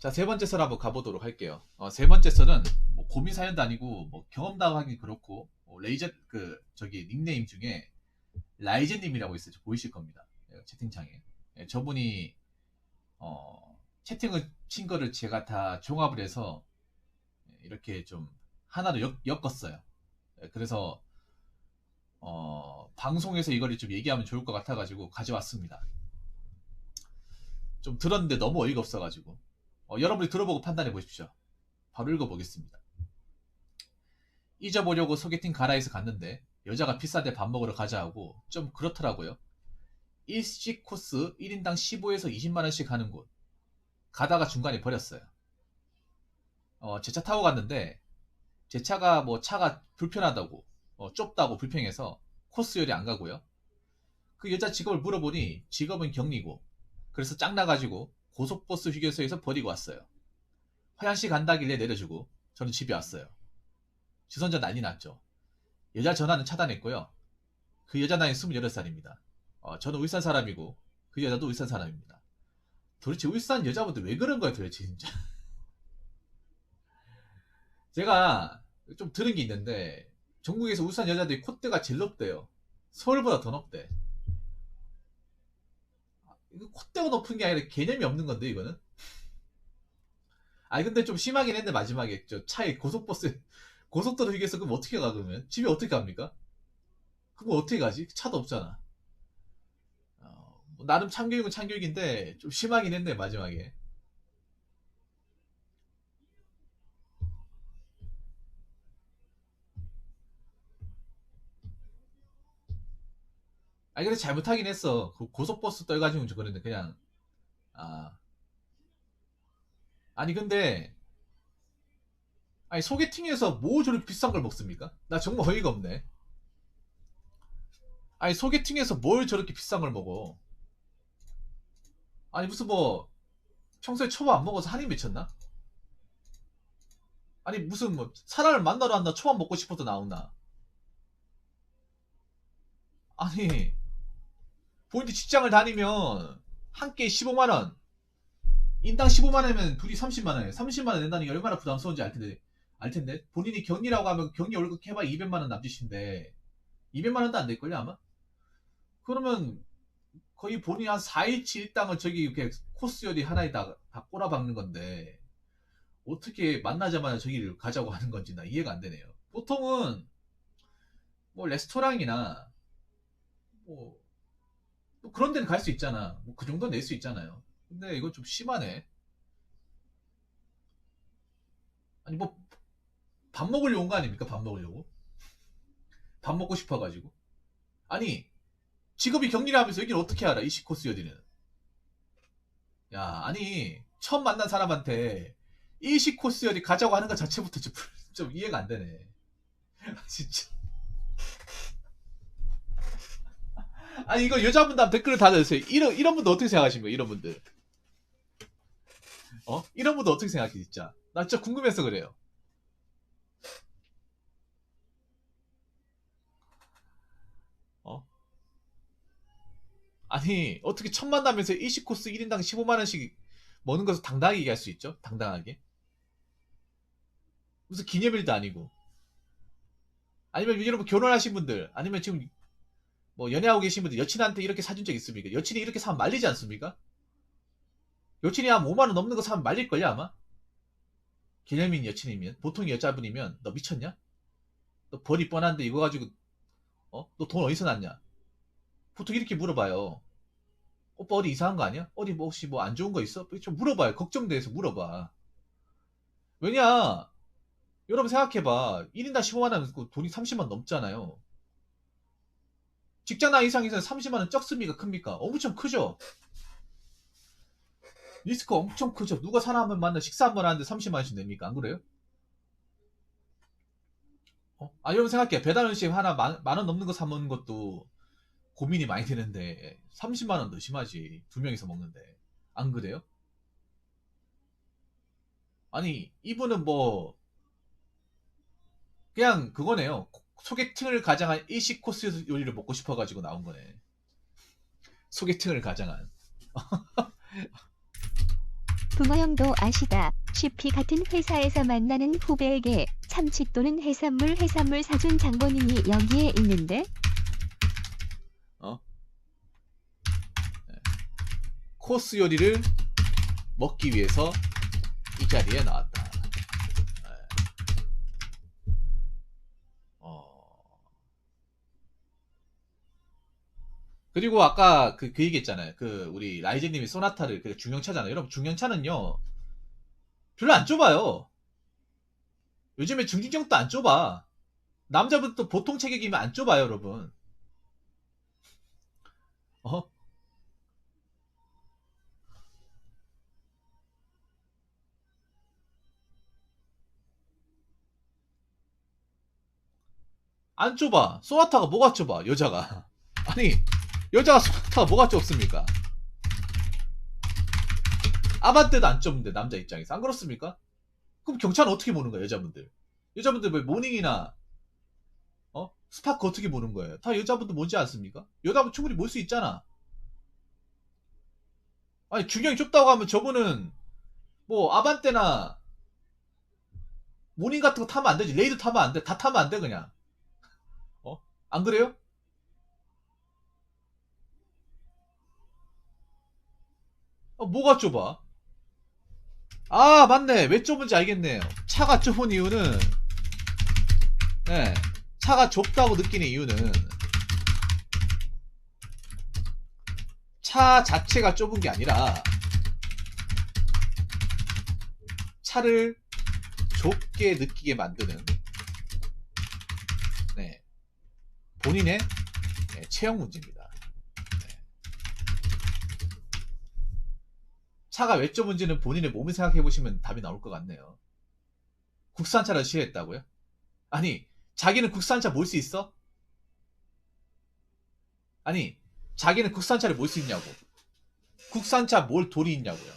자, 세 번째 썰 한번 가보도록 할게요. 세 번째 썰은 뭐 고민 사연도 아니고 뭐 경험담 하긴 그렇고 레이저 저기 닉네임 중에 라이젠님이라고 있어요. 보이실 겁니다. 채팅창에. 저분이 채팅을 친 거를 제가 다 종합을 해서 이렇게 좀 하나로 엮었어요. 그래서 방송에서 이거를 좀 얘기하면 좋을 것 같아가지고 가져왔습니다. 좀 들었는데 너무 어이가 없어가지고 여러분이 들어보고 판단해 보십시오. 바로 읽어보겠습니다. 잊어보려고 소개팅 가라에서 갔는데 여자가 비싼데 밥 먹으러 가자 하고 좀 그렇더라고요. 일식 코스 1인당 15에서 20만원씩 하는 곳 가다가 중간에 버렸어요. 제 차 타고 갔는데 제 차가 뭐 차가 불편하다고 좁다고 불평해서 코스열이 안 가고요. 그 여자 직업을 물어보니 직업은 격리고 그래서 짱나가지고 고속버스 휴게소에서 버리고 왔어요. 화장실 간다길래 내려주고 저는 집에 왔어요. 주선자 난리 났죠. 여자 전화는 차단했고요. 그 여자 나이 28살입니다. 저는 울산 사람이고 그 여자도 울산 사람입니다. 도대체 울산 여자분들 왜 그런 거야 도대체 진짜. 제가 좀 들은 게 있는데 전국에서 울산 여자들이 콧대가 제일 높대요. 서울보다 더 높대. 이거 콧대가 높은 게 아니라 개념이 없는 건데 이거는. 아니 근데 좀 심하긴 했는데 마지막에 저 차에 고속버스 고속도로 휴게소 그럼 어떻게 가 그러면 집에 어떻게 갑니까? 그럼 어떻게 가지? 차도 없잖아. 뭐 나름 참교육은 참교육인데 좀 심하긴 했네 마지막에. 아니 근데 잘못하긴 했어. 그 고속버스 떠가지고 그랬는데 그냥 아 아니 근데 아니 소개팅에서 뭐 저렇게 비싼 걸 먹습니까? 나 정말 어이가 없네. 아니 소개팅에서 뭘 저렇게 비싼 걸 먹어? 아니 무슨 뭐 평소에 초밥 안 먹어서 한이 맺혔나? 아니 무슨 뭐 사람을 만나러 한다 초밥 먹고 싶어서 나오나? 아니 본인이 직장을 다니면 한 끼에 15만 원, 인당 15만 원이면 둘이 30만 원이에요. 30만 원 낸다는 게 얼마나 부담스러운지 알 텐데 본인이 격리라고 하면 격리 월급 해봐 200만 원 남짓인데 200만 원도 안 될걸요 아마? 그러면 거의 본인이 한 4일치 일당을 저기 이렇게 코스 요리 하나에다 다 꼬라박는 건데 어떻게 만나자마자 저기를 가자고 하는 건지 나 이해가 안 되네요. 보통은 뭐 레스토랑이나 뭐 그런 데는 갈 수 있잖아. 뭐 그 정도 낼 수 있잖아요. 근데 이거 좀 심하네. 아니 뭐 밥 먹으려고 온 거 아닙니까? 밥 먹으려고. 밥 먹고 싶어가지고. 아니 직업이 격리라면서 여기는 어떻게 알아? 이시 코스 요리는. 야 아니 처음 만난 사람한테 일식 코스 요리 가자고 하는 것 자체부터 좀 이해가 안 되네. 진짜. 아니 이거 여자분들 한번 댓글을 달아주세요. 이런 분들 어떻게 생각하십니까? 이런 분들. 이런 분들 어떻게 생각해 진짜. 나 진짜 궁금해서 그래요. 어? 아니 어떻게 첫 만나면서 일식 코스 1인당 15만 원씩 먹는 것을 당당하게 얘기할 수 있죠? 당당하게. 무슨 기념일도 아니고. 아니면 여러분 결혼하신 분들 아니면 지금 뭐 연애하고 계신 분들 여친한테 이렇게 사준 적 있습니까? 여친이 이렇게 사면 말리지 않습니까? 여친이 한 5만 원 넘는 거 사면 말릴걸요 아마? 개념인 여친이면 보통 여자분이면 너 미쳤냐? 너 벌이 뻔한데 이거 가지고 너 돈 어디서 났냐? 보통 이렇게 물어봐요. 오빠 어디 이상한 거 아니야? 어디 뭐 혹시 뭐 안 좋은 거 있어? 좀 물어봐요. 걱정돼서 물어봐. 왜냐? 여러분 생각해봐. 1인당 15만 원 돈이 30만 넘잖아요. 직장 나 이상에서 30만 원 적습니까? 큽니까? 엄청 크죠? 리스크 엄청 크죠? 누가 사람 한 만나 식사 한 번 하는데 30만 원씩 냅니까? 안 그래요? 여러분 생각해. 배달 음식 하나 만 원 넘는 거 사 먹는 것도 고민이 많이 되는데 30만 원 더 심하지. 두 명이서 먹는데. 안 그래요? 아니 이분은 뭐 그냥 그거네요. 소개팅을 가장한 일식 코스 요리를 먹고 싶어가지고 나온 거네. 소개팅을 가장한. 붕어형도 아시다 시피 같은 회사에서 만나는 후배에게 참치 또는 해산물 사준 장본인이 여기에 있는데 코스 요리를 먹기 위해서 이 자리에 나왔다. 그리고 아까 그 얘기 했잖아요. 우리 라이즈님이 소나타를 중형차잖아요. 여러분, 중형차는요, 별로 안 좁아요. 요즘에 중진형도 안 좁아. 남자분도 보통 체격이면 안 좁아요, 여러분. 안 좁아. 소나타가 뭐가 좁아, 여자가. 아니, 여자가 소나타가 뭐가 좁습니까? 아반떼도 안 좁은데, 남자 입장에서. 안 그렇습니까? 그럼 경차는 어떻게 모는 거야, 여자분들? 여자분들 왜 모닝이나, 스파크 어떻게 모는 거예요? 다 여자분들 모지 않습니까? 여자분 충분히 몰 수 있잖아. 아니, 중형이 좁다고 하면 저분은, 뭐, 아반떼나, 모닝 같은 거 타면 안 되지. 레이드 타면 안 돼. 다 타면 안 돼, 그냥. 안 그래요? 뭐가 좁아? 아, 맞네. 왜 좁은지 알겠네요. 차가 좁은 이유는, 네, 차가 좁다고 느끼는 이유는, 차 자체가 좁은 게 아니라, 차를 좁게 느끼게 만드는, 네, 본인의 체형 문제입니다. 네. 차가 왜 좁은지는 본인의 몸을 생각해 보시면 답이 나올 것 같네요. 국산차를 싫어했다고요? 아니, 자기는 국산차 몰 수 있어? 아니, 자기는 국산차를 몰 수 있냐고. 국산차 몰 돌이 있냐고요.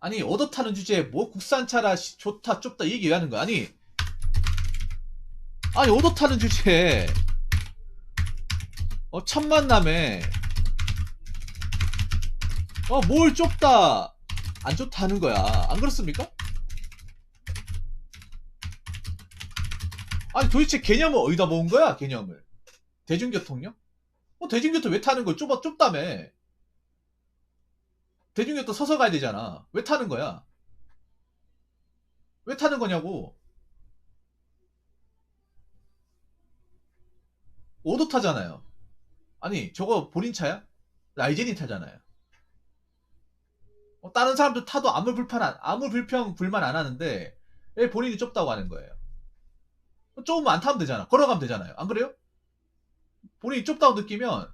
아니, 얻어 타는 주제에 뭐 국산차라 좋다 좁다 얘기 왜 하는 거야? 아니, 얻어 타는 주제에 첫 만남에 뭘 좁다 안 좋다는 거야. 안 그렇습니까? 아니, 도대체 개념을 어디다 모은 거야? 개념을. 대중교통요? 대중교통 왜 타는 거야? 좁다며. 대중교통 서서 가야 되잖아. 왜 타는 거야? 왜 타는 거냐고. 오도 타잖아요. 아니, 저거 본인 차야? 라이젠이 타잖아요. 다른 사람들 타도 아무 불만 안 하는데 왜 본인이 좁다고 하는 거예요? 좁으면 안 타면 되잖아. 걸어가면 되잖아요. 안 그래요? 본인이 좁다고 느끼면,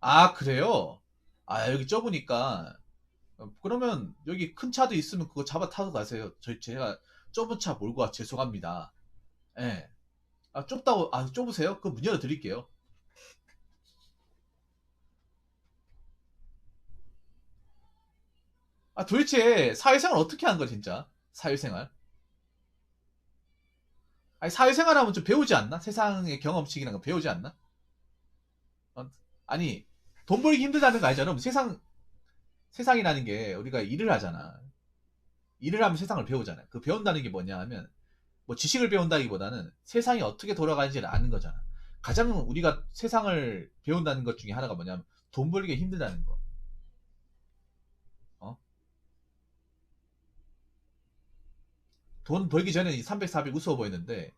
아, 그래요? 아, 여기 좁으니까 그러면 여기 큰 차도 있으면 그거 잡아 타고 가세요. 제가 좁은 차 몰고 와 죄송합니다. 예. 좁으세요? 그 문 열어 드릴게요. 도대체 사회생활 어떻게 하는 거야, 진짜? 사회생활? 아니, 사회생활 하면 좀 배우지 않나? 세상의 경험치기란 거 배우지 않나? 아니, 돈 벌기 힘들다는 거 알잖아. 세상이라는 게 우리가 일을 하잖아. 일을 하면 세상을 배우잖아. 그 배운다는 게 뭐냐 하면, 뭐 지식을 배운다기보다는 세상이 어떻게 돌아가는지를 아는 거잖아. 가장 우리가 세상을 배운다는 것 중에 하나가 뭐냐면 돈 벌기가 힘들다는 거. 어? 돈 벌기 전에 300, 400 우스워 보였는데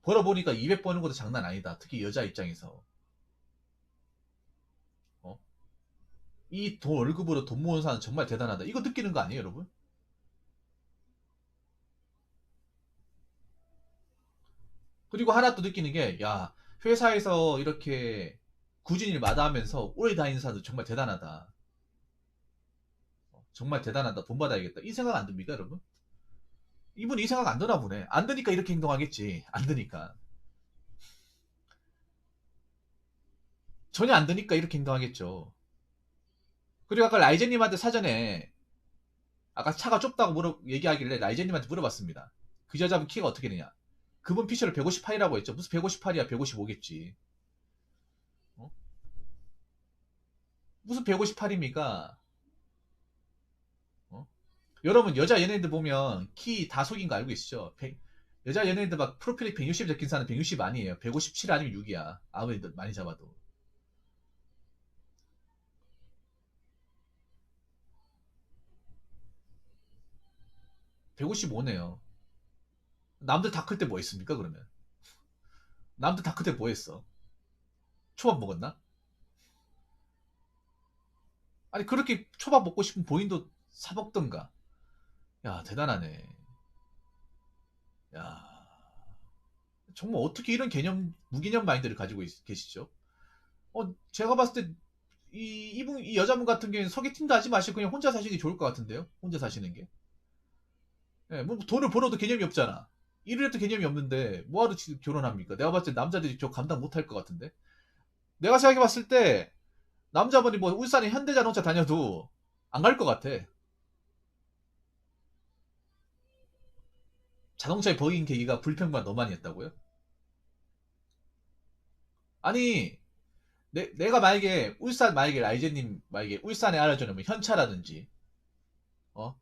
벌어보니까 200 버는 것도 장난 아니다. 특히 여자 입장에서. 어? 이 돈 월급으로 돈 모으는 사람 정말 대단하다. 이거 느끼는 거 아니에요, 여러분? 그리고 하나 또 느끼는 게, 야, 회사에서 이렇게 굳은 일 마다하면서 오래 다니는 사람도 정말 대단하다. 정말 대단하다. 돈 받아야겠다. 이 생각 안 듭니까, 여러분? 이분 이 생각 안 드나 보네. 안 드니까 이렇게 행동하겠지. 안 드니까. 전혀 안 드니까 이렇게 행동하겠죠. 그리고 아까 라이제님한테 사전에, 아까 차가 좁다고 얘기하길래 라이제님한테 물어봤습니다. 그 여자분 키가 어떻게 되냐? 그분 피셜을 158이라고 했죠. 무슨 158이야, 155겠지. 무슨 158입니까? 어? 여러분 여자 연예인들 보면 키 다 속인 거 알고 계시죠? 여자 연예인들 막 프로필이 160 적힌 사람 160 아니에요. 157 아니면 6이야. 아무리 많이 잡아도. 155네요. 남들 다 클 때 뭐 했습니까, 그러면? 남들 다 클 때 뭐 했어? 초밥 먹었나? 아니, 그렇게 초밥 먹고 싶으면 본인도 사 먹던가. 야, 대단하네. 야, 정말 어떻게 이런 개념, 무개념 마인드를 가지고 계시죠? 제가 봤을 때, 이 여자분 같은 경우에는 소개팅도 하지 마시고 그냥 혼자 사시는 게 좋을 것 같은데요? 혼자 사시는 게. 예, 뭐 돈을 벌어도 개념이 없잖아. 일을 해도 개념이 없는데, 뭐하러 지금 결혼합니까? 내가 봤을 때 남자들이 저 감당 못할 것 같은데? 내가 생각해 봤을 때, 남자분이 뭐 울산에 현대자동차 다녀도 안 갈 것 같아. 자동차에 버긴 계기가 불평만 너무 많이 했다고요? 아니, 내가 만약에 만약에 라이제님 만약에 울산에 알아주면 현차라든지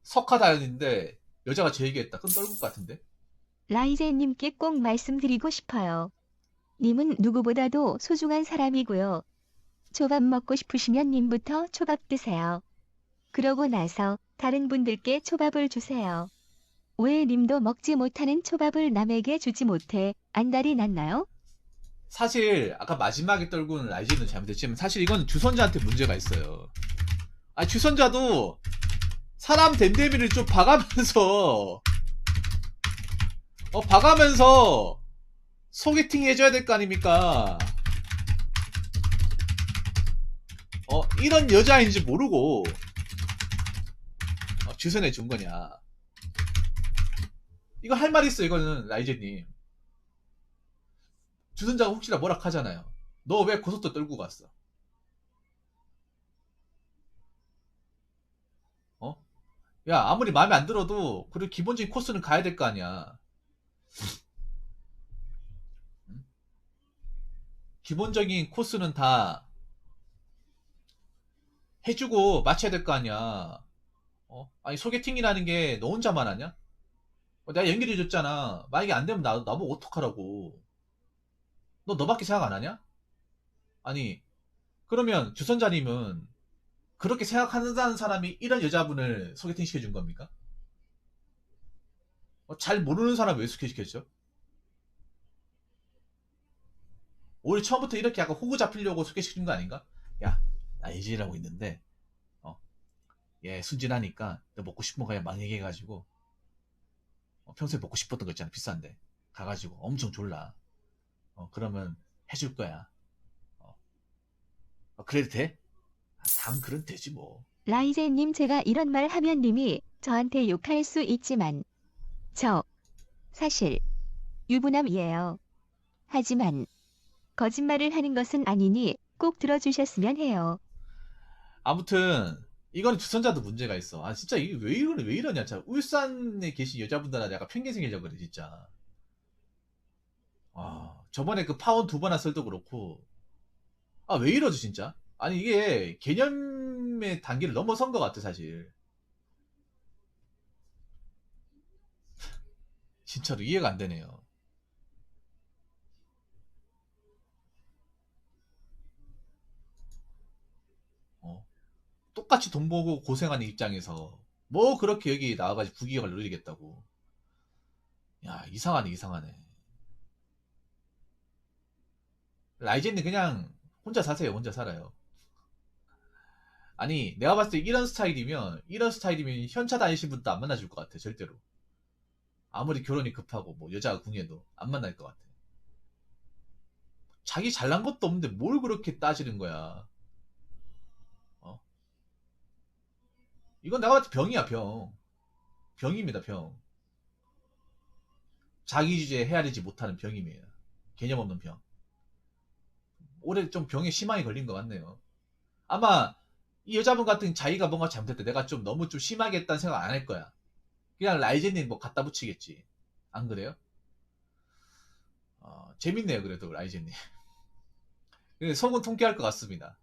석화 다녔는데 여자가 제 얘기했다. 그럼 떨굴 것 같은데? 라이제님께 꼭 말씀드리고 싶어요. 님은 누구보다도 소중한 사람이고요. 초밥 먹고 싶으시면 님부터 초밥 드세요. 그러고 나서 다른 분들께 초밥을 주세요. 왜 님도 먹지 못하는 초밥을 남에게 주지 못해 안달이 났나요? 사실 아까 마지막에 떨구는 라이제는 잘못했지만 사실 이건 주선자한테 문제가 있어요. 아 주선자도 사람 댐댐이를 좀 봐가면서 봐가면서 소개팅 해줘야 될 거 아닙니까? 이런 여자인지 모르고 주선해 준 거냐? 이거 할 말 있어 이거는 라이제님. 주선자가 혹시나 뭐라 하잖아요. 너 왜 고속도 떨고 갔어? 어? 야 아무리 마음에 안 들어도 그리고 기본적인 코스는 가야 될 거 아니야. 응? 기본적인 코스는 다 해주고 맞춰야 될 거 아니야. 아니 소개팅이라는 게 너 혼자만 하냐? 내가 연결해줬잖아. 만약에 안 되면 나보고 어떡하라고. 너밖에 생각 안 하냐? 아니 그러면 주선자님은 그렇게 생각하는 사람이 이런 여자분을 소개팅 시켜준 겁니까? 잘 모르는 사람 왜 소개시켰죠? 오히려 처음부터 이렇게 약간 호구 잡히려고 소개시킨 거 아닌가? 야, 나 예진이라고 있는데, 얘 순진하니까 너 먹고 싶은 거 그냥 막 얘기해가지고, 평소에 먹고 싶었던 거 있잖아, 비싼데. 가가지고 엄청 졸라. 그러면 해줄 거야. 어, 그래도 돼? 당 그런 되지 뭐. 라이제님 제가 이런 말 하면 님이 저한테 욕할 수 있지만 저 사실 유부남이에요. 하지만 거짓말을 하는 것은 아니니 꼭 들어주셨으면 해요. 아무튼, 이거는 주선자도 문제가 있어. 아, 진짜 이게 왜 이러냐. 참, 울산에 계신 여자분들한테 약간 편견 생기려고 그래, 진짜. 저번에 그 파원 2번 왔을 때도 그렇고, 왜 이러지, 진짜? 아니, 이게 개념의 단계를 넘어선 것 같아, 사실. 진짜로 이해가 안 되네요. 어? 똑같이 돈 벌고 고생하는 입장에서, 뭐 그렇게 여기 나와가지고 부귀영을 누리겠다고. 야, 이상하네, 이상하네. 라이젠님 그냥 혼자 사세요, 혼자 살아요. 아니, 내가 봤을 때 이런 스타일이면 현차 다니신 분도 안 만나줄 것 같아, 절대로. 아무리 결혼이 급하고, 뭐, 여자가 궁해도 안 만날 것 같아. 자기 잘난 것도 없는데 뭘 그렇게 따지는 거야. 어? 이건 내가 봤을 때 병이야, 병. 병입니다, 병. 자기 주제에 헤아리지 못하는 병이에요. 개념 없는 병. 올해 좀 병에 심하게 걸린 것 같네요. 아마 이 여자분 같은 자기가 뭔가 잘못했다. 내가 좀 너무 좀 심하게 했다는 생각 안 할 거야. 그냥 라이젠님 뭐 갖다 붙이겠지. 안 그래요? 재밌네요, 그래도 라이젠님. 속은 통쾌할 것 같습니다.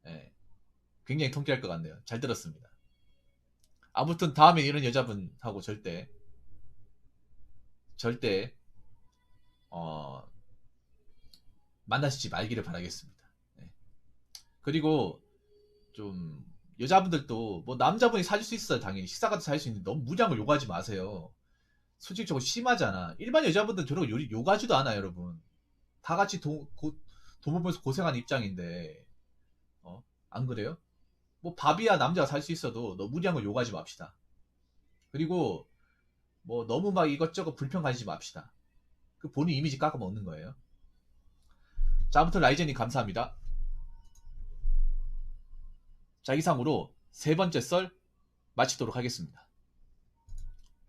예. 굉장히 통쾌할 것 같네요. 잘 들었습니다. 아무튼 다음에 이런 여자분하고 절대 어, 만나시지 말기를 바라겠습니다. 네. 그리고 좀 여자분들도 뭐 남자분이 사줄 수 있어요. 당연히 식사 같은 사줄 수 있는데 너무 무리한 요구하지 마세요. 솔직히 저거 심하잖아. 일반 여자분들 저런 거 요구하지도 않아요, 여러분. 다 같이 돈 벌면서 고생하는 입장인데 안 그래요? 뭐 밥이야 남자가 살 수 있어도 너무 무리한 거 요구하지 맙시다. 그리고 뭐 너무 막 이것저것 불평 가지지 맙시다. 그 본인 이미지 깎아먹는 거예요. 자, 아무튼 라이젠님 감사합니다. 자, 이상으로 세 번째 썰 마치도록 하겠습니다.